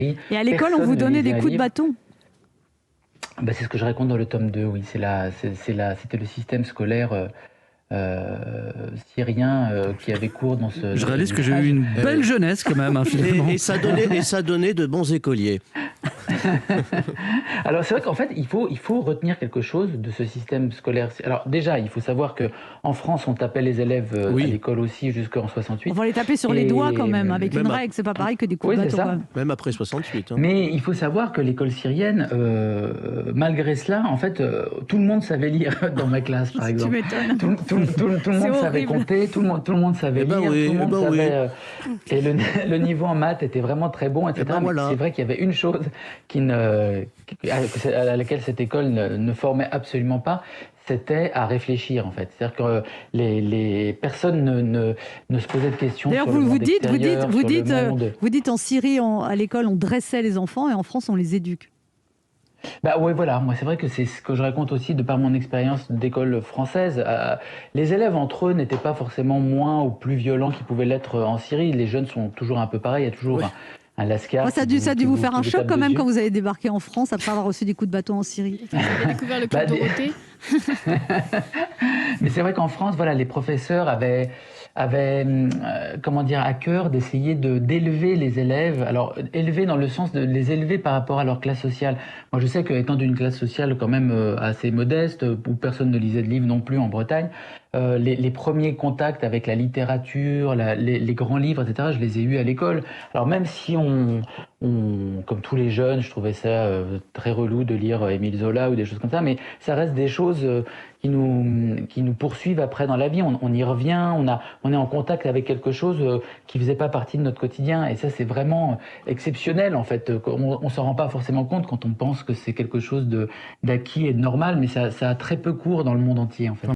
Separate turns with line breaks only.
Et à l'école, on
Personne
vous
ne
donnait
lisait
des
un
coups de
livre.
bâton?
C'est ce que je raconte dans le tome 2, oui. C'était le système scolaire syrien qui avait cours dans
Je
ce
réalise que j'ai eu
village.
une belle jeunesse quand même, hein, finalement.
Et ça donnait de bons écoliers.
Alors c'est vrai qu'en fait, il faut retenir quelque chose de ce système scolaire. Alors déjà, il faut savoir que en France, on tapait les élèves à l'école aussi jusqu'en 68.
On va les taper sur les doigts quand même, avec une règle, c'est pas pareil que des coups de
Oui, c'est
bâton.
ça.
Quand même.
Même après 68. Hein.
Mais il faut savoir que l'école syrienne, malgré cela, en fait, tout le monde savait lire dans ma classe, par exemple.
Tu m'étonnes.
Tout le monde savait compter, tout le monde savait lire, tout le monde savait... et le niveau en maths était vraiment très bon, etc. Mais c'est vrai qu'il y avait une chose à laquelle cette école ne formait absolument pas, c'était à réfléchir, en fait. C'est-à-dire que les personnes ne se posaient de questions.
D'ailleurs,
sur le monde extérieur,
vous dites en Syrie, à l'école, on dressait les enfants, et en France, on les éduque.
Oui, voilà. Moi, c'est vrai que c'est ce que je raconte aussi de par mon expérience d'école française. Les élèves entre eux n'étaient pas forcément moins ou plus violents qu'ils pouvaient l'être en Syrie. Les jeunes sont toujours un peu pareils. Il y a toujours un lascar.
Ça a dû vous faire un choc quand même quand vous avez débarqué en France après avoir reçu des coups de bâton en Syrie.
Vous avez découvert le club Dorothée.
Mais c'est vrai qu'en France, voilà, les professeurs avaient comment dire, à cœur d'essayer d'élever les élèves. Alors, élever dans le sens de les élever par rapport à leur classe sociale. Moi, je sais qu'étant d'une classe sociale quand même assez modeste, où personne ne lisait de livres non plus en Bretagne, les premiers contacts avec la littérature, les grands livres, etc., je les ai eus à l'école. Alors, même si comme tous les jeunes, je trouvais ça très relou de lire Émile Zola ou des choses comme ça, mais ça reste des choses qui nous poursuivent après dans la vie. On y revient, on est en contact avec quelque chose qui faisait pas partie de notre quotidien. Et ça, c'est vraiment exceptionnel, en fait. On s'en rend pas forcément compte quand on pense que c'est quelque chose d'acquis et de normal, mais ça a très peu cours dans le monde entier, en fait.